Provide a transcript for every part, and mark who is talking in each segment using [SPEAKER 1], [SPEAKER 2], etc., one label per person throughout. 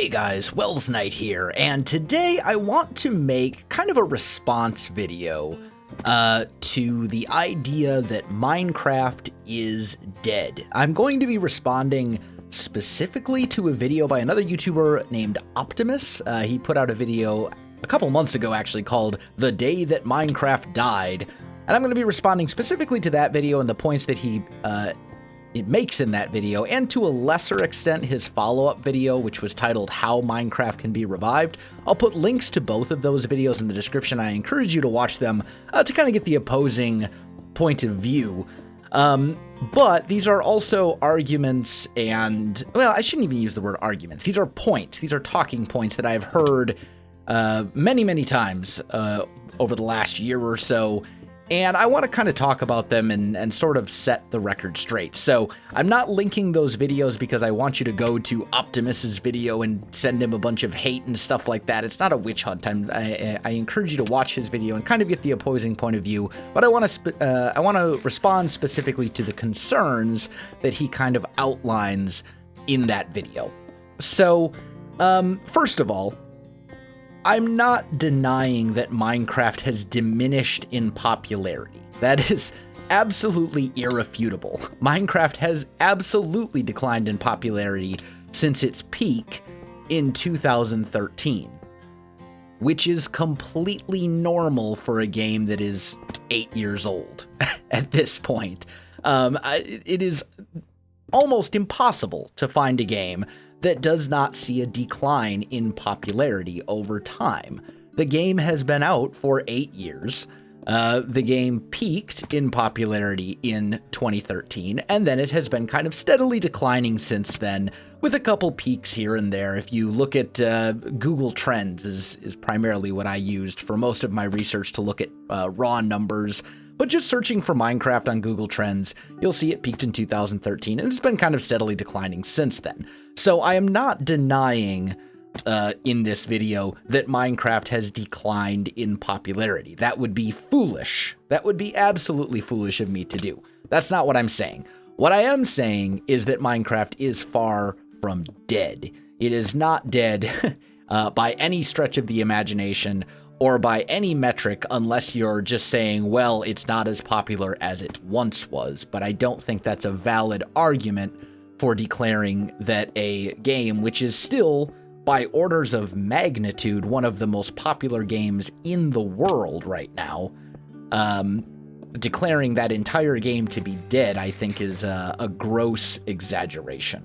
[SPEAKER 1] Hey guys, Welsknight here, and today I want to make kind of a response video to the idea that Minecraft is dead. I'm going to be responding specifically to a video by another YouTuber named Optimus. He put out a video a couple months ago actually called The Day That Minecraft Died, and I'm going to be responding specifically to that video and the points that it makes in that video, and to a lesser extent his follow-up video, which was titled How Minecraft Can Be Revived. I'll put links to both of those videos in the description. I encourage you to watch them to kind of get the opposing point of view. But these are also arguments and, well, I shouldn't even use the word arguments. These are points. These are talking points that I've heard many times over the last year or so. And I want to kind of talk about them and sort of set the record straight. So I'm not linking those videos because I want you to go to Optimus's video and send him a bunch of hate and stuff like that. It's not a witch hunt. I encourage you to watch his video and kind of get the opposing point of view. But I want to respond specifically to the concerns that he kind of outlines in that video. So first of all, I'm not denying that Minecraft has diminished in popularity. That is absolutely irrefutable. Minecraft has absolutely declined in popularity since its peak in 2013, which is completely normal for a game that is 8 years old at this point. It is almost impossible to find a game that does not see a decline in popularity over time. The game has been out for 8 years. The game peaked in popularity in 2013, and then it has been kind of steadily declining since then, with a couple peaks here and there. If you look at Google Trends is primarily what I used for most of my research to look at raw numbers. But just searching for Minecraft on Google Trends, you'll see it peaked in 2013, and it's been kind of steadily declining since then. So I am not denying in this video that Minecraft has declined in popularity. That would be foolish. That would be absolutely foolish of me to do. That's not what I'm saying. What I am saying is that Minecraft is far from dead. It is not dead by any stretch of the imagination, or by any metric, unless you're just saying, well, it's not as popular as it once was. But I don't think that's a valid argument for declaring that a game, which is still, by orders of magnitude, one of the most popular games in the world right now, declaring that entire game to be dead, I think is a gross exaggeration.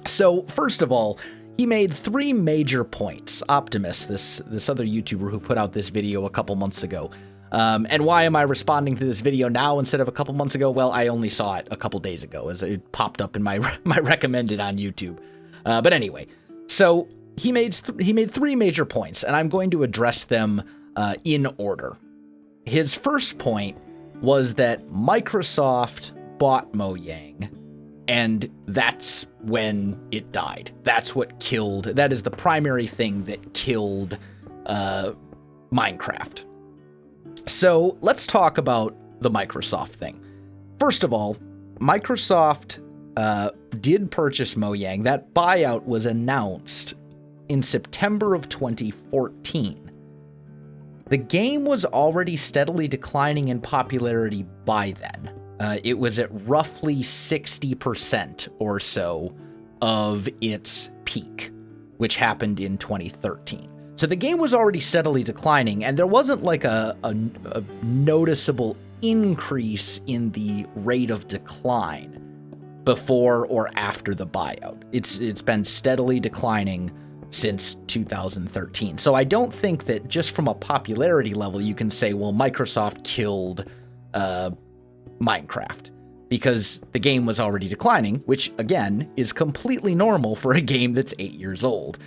[SPEAKER 1] So, first of all, he made 3 major points. Optimus, this other YouTuber who put out this video a couple months ago. And why am I responding to this video now instead of a couple months ago? Well, I only saw it a couple days ago as it popped up in my recommended on YouTube. But anyway, so he made 3 major points, and I'm going to address them in order. His first point was that Microsoft bought Mojang, and that's when it died. That's what killed, that is the primary thing that killed Minecraft. So let's talk about the Microsoft thing. First of all, Microsoft did purchase Mojang. That buyout was announced in September of 2014. The game was already steadily declining in popularity by then. It was at roughly 60% or so of its peak, which happened in 2013. So the game was already steadily declining, and there wasn't like a noticeable increase in the rate of decline before or after the buyout. It's been steadily declining since 2013. So I don't think that just from a popularity level you can say, well, Microsoft killed Minecraft, because the game was already declining, which again is completely normal for a game that's 8 years old.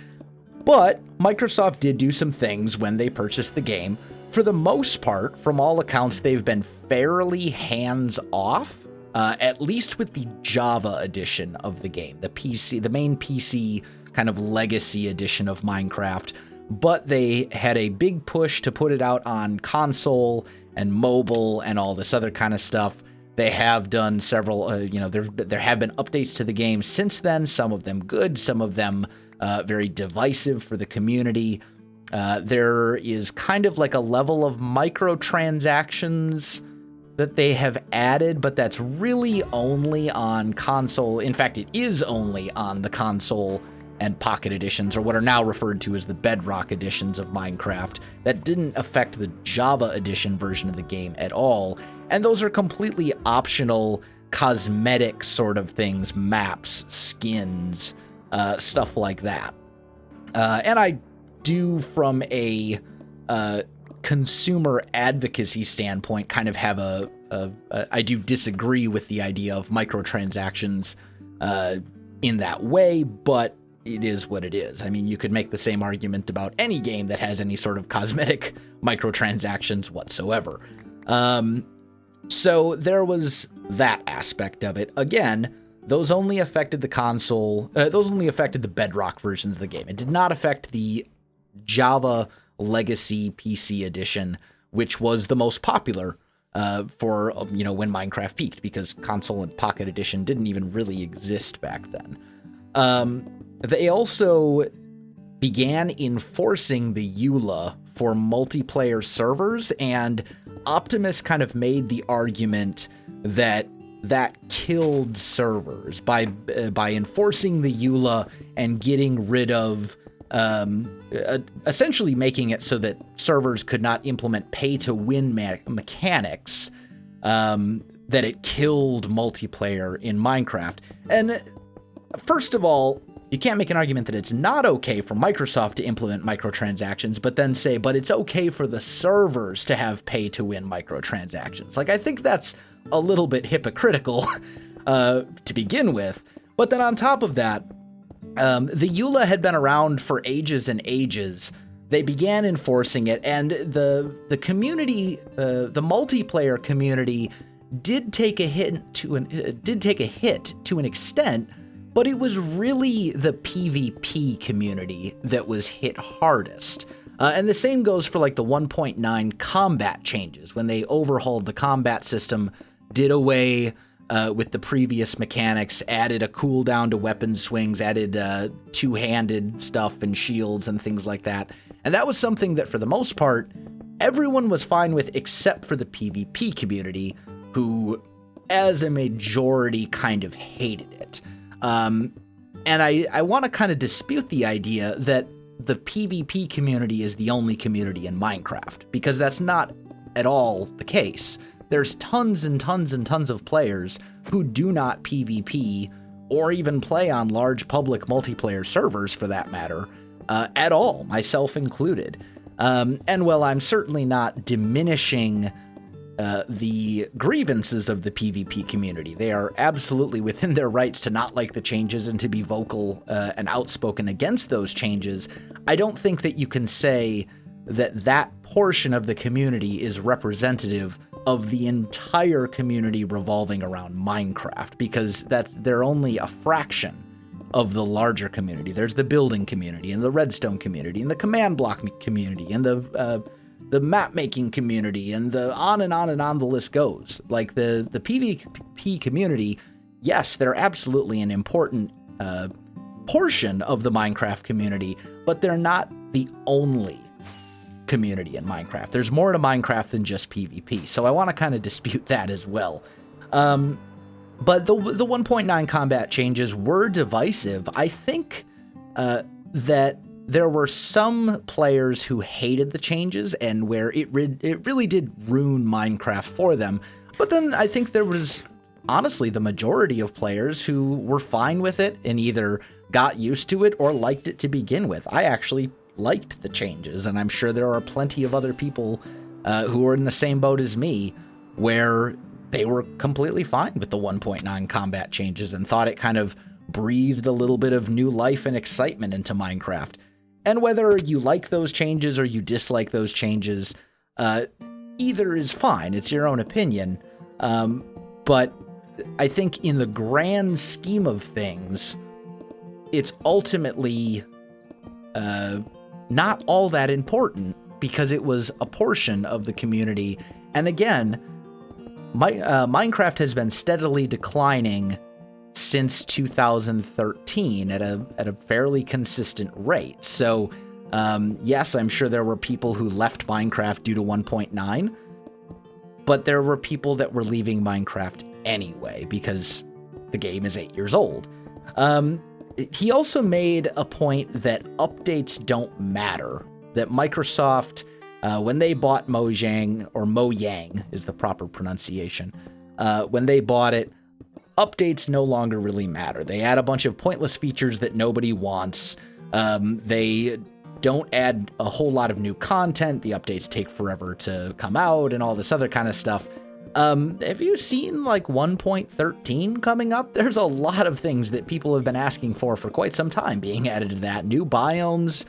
[SPEAKER 1] But Microsoft did do some things when they purchased the game. For the most part, from all accounts, they've been fairly hands-off, at least with the Java edition of the game, the main PC kind of legacy edition of Minecraft. But they had a big push to put it out on console and mobile and all this other kind of stuff. They have done several, there have been updates to the game since then, some of them good, some of them very divisive for the community. There is kind of like a level of microtransactions that they have added, but that's really only on console. In fact, it is only on the console and Pocket Editions, or what are now referred to as the Bedrock editions of Minecraft. That didn't affect the Java Edition version of the game at all. And those are completely optional, cosmetic sort of things, maps, skins, stuff like that. And I do, from a consumer advocacy standpoint, kind of have I do disagree with the idea of microtransactions in that way, but it is what it is. I mean, you could make the same argument about any game that has any sort of cosmetic microtransactions whatsoever. So there was that aspect of it. Again, those only affected the console, those only affected the Bedrock versions of the game. It did not affect the Java Legacy PC edition, which was the most popular for, when Minecraft peaked, because console and Pocket Edition didn't even really exist back then. They also began enforcing the EULA for multiplayer servers, and Optimus kind of made the argument that killed servers by enforcing the EULA and getting rid of, essentially making it so that servers could not implement pay-to-win mechanics, that it killed multiplayer in Minecraft. And first of all, you can't make an argument that it's not okay for Microsoft to implement microtransactions, but then say, but it's okay for the servers to have pay-to-win microtransactions. Like, I think that's a little bit hypocritical to begin with. But then on top of that, the EULA had been around for ages and ages. They began enforcing it, and the community, the multiplayer community, did take a hit to an extent. But it was really the PvP community that was hit hardest. And the same goes for like the 1.9 combat changes, when they overhauled the combat system, did away with the previous mechanics, added a cooldown to weapon swings, added two-handed stuff and shields and things like that. And that was something that, for the most part, everyone was fine with, except for the PvP community, who, as a majority, kind of hated it. And I want to kind of dispute the idea that the PvP community is the only community in Minecraft, because that's not at all the case. There's tons and tons and tons of players who do not PvP or even play on large public multiplayer servers, for that matter, at all, myself included. And while I'm certainly not diminishing the grievances of the PvP community, they are absolutely within their rights to not like the changes and to be vocal and outspoken against those changes. I don't think that you can say that that portion of the community is representative of the entire community revolving around Minecraft, because they're only a fraction of the larger community. There's the building community and the redstone community and the command block community and the map making community, and the on and on and on the list goes. Like the PvP community, yes, they're absolutely an important portion of the Minecraft community, but they're not the only community in Minecraft. There's more to Minecraft than just PvP, so I want to kind of dispute that as well. But the 1.9 combat changes were divisive. I think that there were some players who hated the changes, and where it really did ruin Minecraft for them. But then I think there was, honestly, the majority of players who were fine with it and either got used to it or liked it to begin with. I actually liked the changes, and I'm sure there are plenty of other people who are in the same boat as me, where they were completely fine with the 1.9 combat changes and thought it kind of breathed a little bit of new life and excitement into Minecraft. And whether you like those changes or you dislike those changes, either is fine. It's your own opinion. But I think in the grand scheme of things, it's ultimately not all that important, because it was a portion of the community. And again, Minecraft has been steadily declining since 2013 at a fairly consistent rate. So, yes, I'm sure there were people who left Minecraft due to 1.9, but there were people that were leaving Minecraft anyway because the game is 8 years old. He also made a point that updates don't matter, that Microsoft, when they bought Mojang is the proper pronunciation, when they bought it, updates no longer really matter. They add a bunch of pointless features that nobody wants. They don't add a whole lot of new content. The updates take forever to come out and all this other kind of stuff. Have you seen like 1.13 coming up? There's a lot of things that people have been asking for quite some time being added to that. New biomes,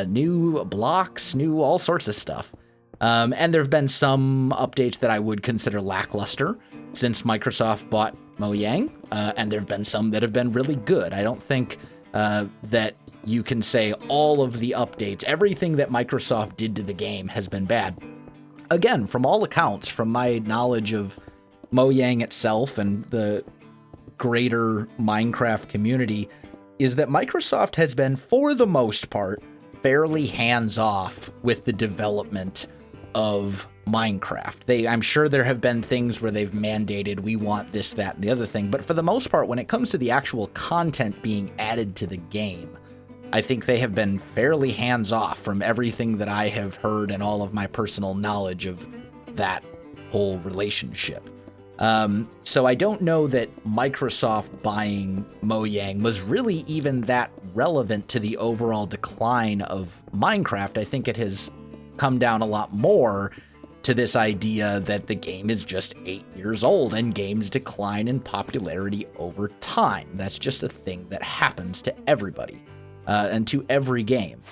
[SPEAKER 1] new blocks, new all sorts of stuff. And there have been some updates that I would consider lackluster since Microsoft bought Mojang, and there have been some that have been really good. I don't think that you can say all of the updates, everything that Microsoft did to the game has been bad. Again, from all accounts, from my knowledge of Mojang itself and the greater Minecraft community, is that Microsoft has been, for the most part, fairly hands-off with the development of Minecraft. I'm sure there have been things where they've mandated, we want this, that, and the other thing, but for the most part, when it comes to the actual content being added to the game, I think they have been fairly hands-off from everything that I have heard and all of my personal knowledge of that whole relationship. So I don't know that Microsoft buying Mojang was really even that relevant to the overall decline of Minecraft. I think it has come down a lot more to this idea that the game is just 8 years old and games decline in popularity over time. That's just a thing that happens to everybody. And to every game.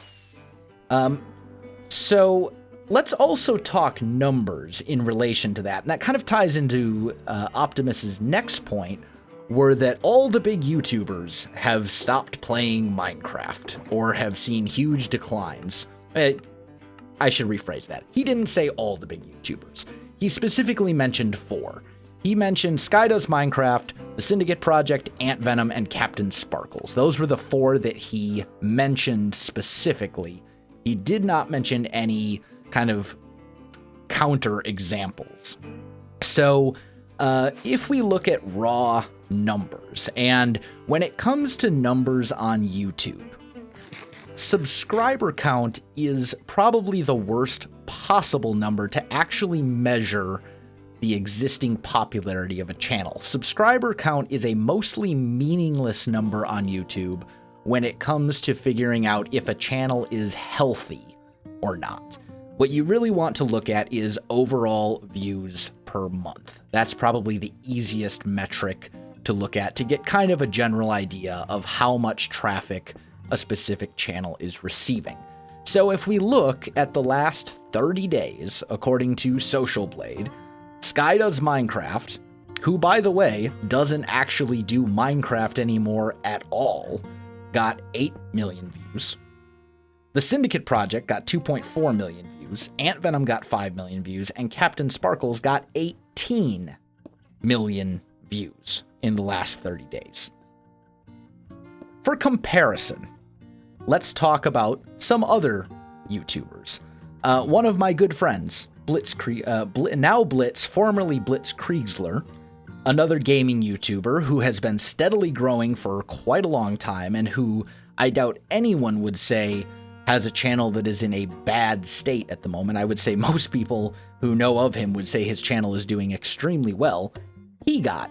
[SPEAKER 1] So let's also talk numbers in relation to that. And that kind of ties into Optimus's next point, were that all the big YouTubers have stopped playing Minecraft or have seen huge declines. I should rephrase that. He didn't say all the big YouTubers. He specifically mentioned 4. He mentioned Sky Does Minecraft, The Syndicate Project, Ant Venom, and Captain Sparkles. Those were the 4 that he mentioned specifically. He did not mention any kind of counter examples. So if we look at raw numbers, and when it comes to numbers on YouTube, subscriber count is probably the worst possible number to actually measure the existing popularity of a channel. Subscriber count is a mostly meaningless number on YouTube when it comes to figuring out if a channel is healthy or not. What you really want to look at is overall views per month. That's probably the easiest metric to look at to get kind of a general idea of how much traffic a specific channel is receiving. So if we look at the last 30 days, according to Social Blade, Sky Does Minecraft, who, by the way, doesn't actually do Minecraft anymore at all, got 8 million views. The Syndicate Project got 2.4 million views, Ant Venom got 5 million views, and Captain Sparkles got 18 million views in the last 30 days. For comparison, let's talk about some other YouTubers. One of my good friends, now Blitz, formerly Blitz Kriegsler, another gaming YouTuber who has been steadily growing for quite a long time and who I doubt anyone would say has a channel that is in a bad state at the moment. I would say most people who know of him would say his channel is doing extremely well. He got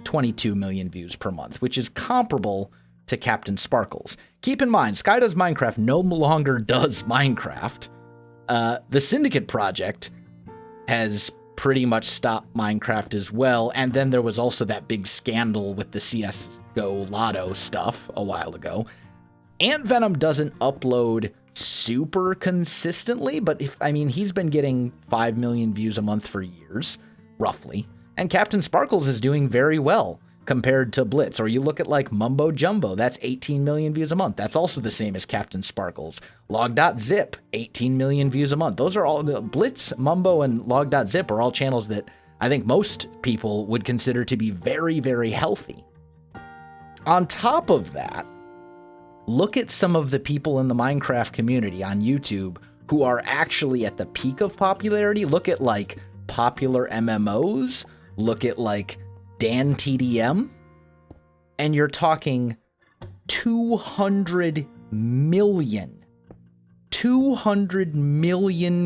[SPEAKER 1] 22 million views per month, which is comparable to Captain Sparkles. Keep in mind, Sky Does Minecraft no longer does Minecraft. The Syndicate Project has pretty much stopped Minecraft as well, and then there was also that big scandal with the CSGO Lotto stuff a while ago. Ant Venom doesn't upload super consistently, but he's been getting 5 million views a month for years, roughly, and Captain Sparkles is doing very well compared to Blitz. Or you look at like Mumbo Jumbo, that's 18 million views a month. That's also the same as Captain Sparkles. Log.zip, 18 million views a month. Those are all, Blitz, Mumbo, and Log.zip are all channels that I think most people would consider to be very, very healthy. On top of that, look at some of the people in the Minecraft community on YouTube who are actually at the peak of popularity. Look at like popular MMOs, look at like Dan TDM, and you're talking 200 million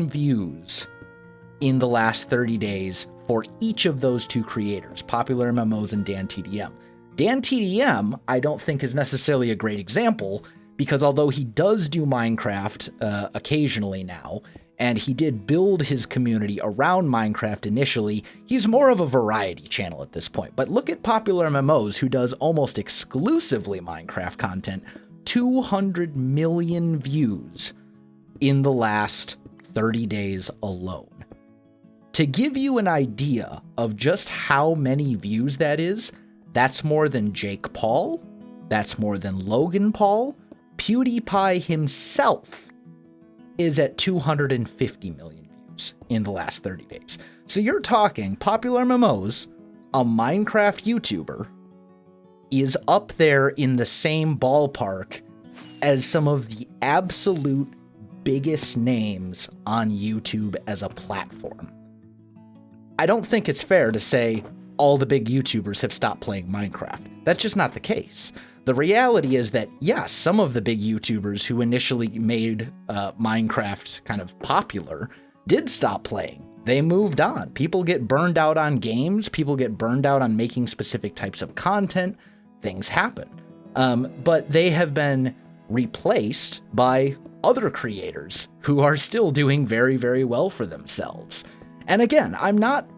[SPEAKER 1] views in the last 30 days for each of those two creators, popular MMOs and Dan TDM. Dan TDM, I don't think is necessarily a great example, because although he does do Minecraft occasionally now, and he did build his community around Minecraft initially, he's more of a variety channel at this point. But look at popular MMOs, who does almost exclusively Minecraft content, 200 million views in the last 30 days alone. To give you an idea of just how many views that is, that's more than Jake Paul, that's more than Logan Paul. PewDiePie himself is at 250 million views in the last 30 days. So you're talking popular MMOs, a Minecraft YouTuber, is up there in the same ballpark as some of the absolute biggest names on YouTube as a platform. I don't think it's fair to say all the big YouTubers have stopped playing Minecraft. That's just not the case. The reality is that, yes, some of the big YouTubers who initially made Minecraft kind of popular did stop playing. They moved on. People get burned out on games. People get burned out on making specific types of content. Things happen. But they have been replaced by other creators who are still doing very, very well for themselves. And again, I'm not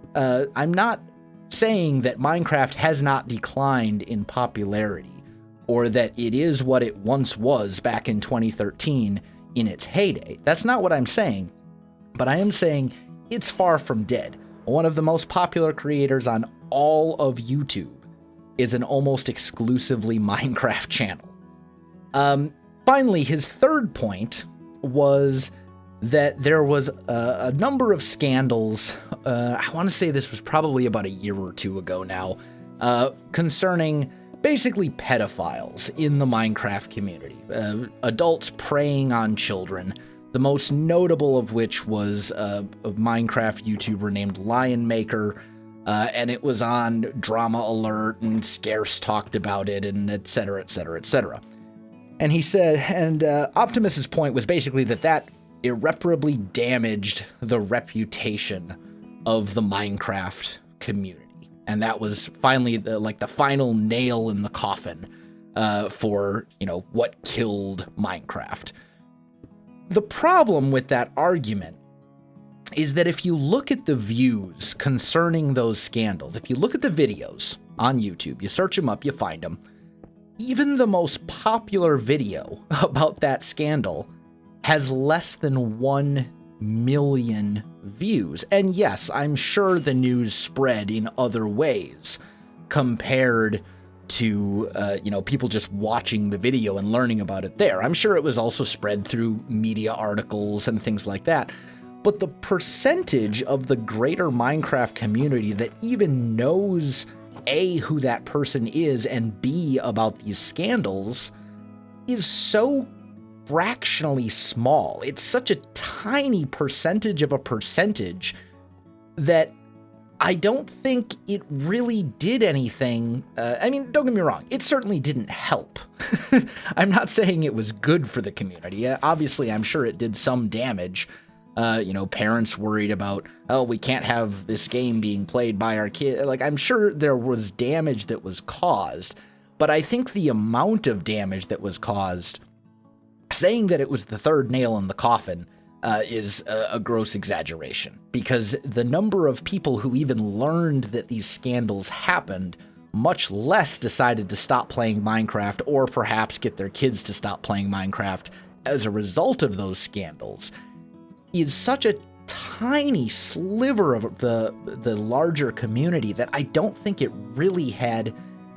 [SPEAKER 1] saying that Minecraft has not declined in popularity, or that it is what it once was back in 2013 in its heyday. That's not what I'm saying, but I am saying it's far from dead. One of the most popular creators on all of YouTube is an almost exclusively Minecraft channel. Finally, his third point was that there was a number of scandals, I want to say this was probably about a year or two ago now, concerning basically pedophiles in the Minecraft community, adults preying on children, the most notable of which was a Minecraft YouTuber named Lionmaker, and it was on Drama Alert, and Scarce talked about it, and et cetera, et cetera, et cetera. And he said, and Optimus's point was basically that irreparably damaged the reputation of the Minecraft community. And that was finally the final nail in the coffin for, what killed Minecraft. The problem with that argument is that if you look at the views concerning those scandals, if you look at the videos on YouTube, you search them up, you find them, even the most popular video about that scandal has less than 1 million views. And yes, I'm sure the news spread in other ways compared to, people just watching the video and learning about it there. I'm sure it was also spread through media articles and things like that. But the percentage of the greater Minecraft community that even knows A, who that person is, and B, about these scandals is so fractionally small. It's such a tiny percentage of a percentage that I don't think it really did anything. Don't get me wrong, it certainly didn't help. I'm not saying it was good for the community. Obviously, I'm sure it did some damage. Parents worried about, we can't have this game being played by our kid. I'm sure there was damage that was caused, but I think the amount of damage that was caused, saying that it was the third nail in the coffin, is a gross exaggeration, because the number of people who even learned that these scandals happened, much less decided to stop playing Minecraft, or perhaps get their kids to stop playing Minecraft as a result of those scandals, is such a tiny sliver of the larger community that I don't think it really had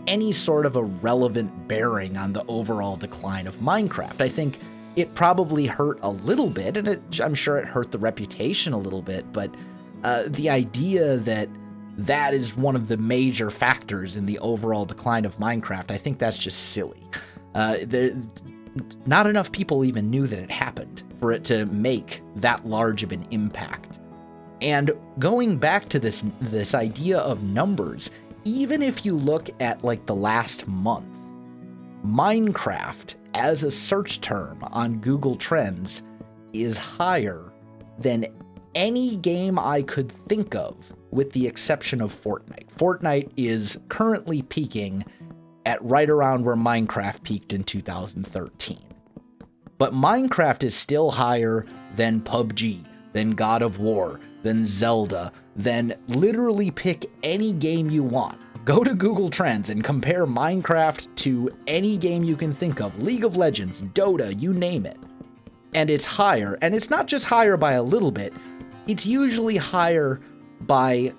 [SPEAKER 1] any sort of a relevant bearing on the overall decline of Minecraft. I think it probably hurt a little bit, and I'm sure it hurt the reputation a little bit, but the idea that that is one of the major factors in the overall decline of Minecraft. I think that's just silly. Not enough people even knew that it happened for it to make that large of an impact. And going back to this idea of numbers, even if you look at like the last month, Minecraft as a search term on Google Trends is higher than any game I could think of, with the exception of Fortnite. Fortnite is currently peaking at right around where Minecraft peaked in 2013. But Minecraft is still higher than PUBG, than God of War, than Zelda, than literally pick any game you want. Go to Google Trends and compare Minecraft to any game you can think of. League of Legends, Dota, you name it. And it's higher, and it's not just higher by a little bit, it's usually higher by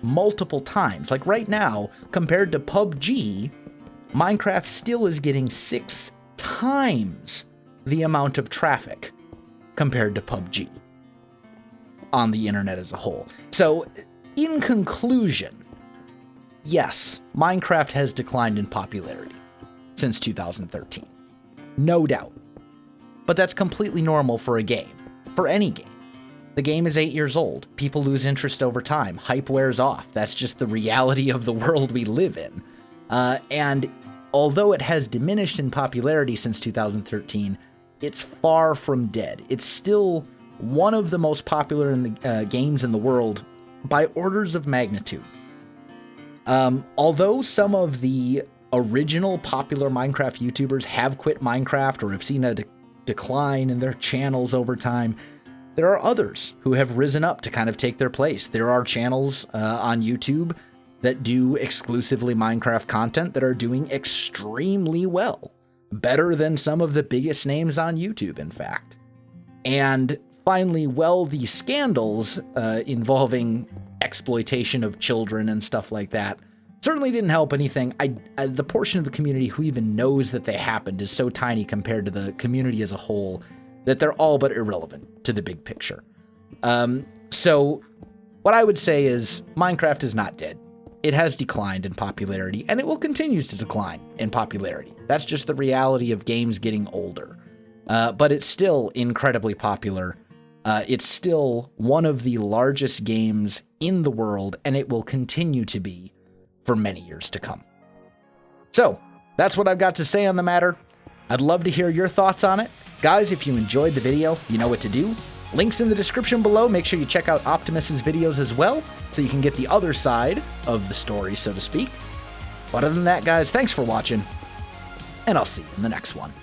[SPEAKER 1] multiple times. Like right now, compared to PUBG, Minecraft still is getting 6 times the amount of traffic compared to PUBG on the internet as a whole. So, in conclusion, yes, Minecraft has declined in popularity since 2013. No doubt. But that's completely normal for a game, for any game. The game is 8 years old. People lose interest over time. Hype wears off. That's just the reality of the world we live in. And although it has diminished in popularity since 2013, it's far from dead. It's still one of the most popular games in the world by orders of magnitude. Although some of the original popular Minecraft YouTubers have quit Minecraft or have seen a decline in their channels over time, there are others who have risen up to kind of take their place. There are channels on YouTube that do exclusively Minecraft content that are doing extremely well. Better than some of the biggest names on YouTube, in fact. And finally, well, the scandals involving exploitation of children and stuff like that certainly didn't help anything. The portion of the community who even knows that they happened is so tiny compared to the community as a whole that they're all but irrelevant to the big picture. So what I would say is Minecraft is not dead. It has declined in popularity, and it will continue to decline in popularity. That's just the reality of games getting older. But it's still incredibly popular. It's still one of the largest games in the world, and it will continue to be for many years to come. So, that's what I've got to say on the matter. I'd love to hear your thoughts on it. Guys, if you enjoyed the video, you know what to do. Links in the description below. Make sure you check out Optimus's videos as well, so you can get the other side of the story, so to speak. But other than that, guys, thanks for watching, and I'll see you in the next one.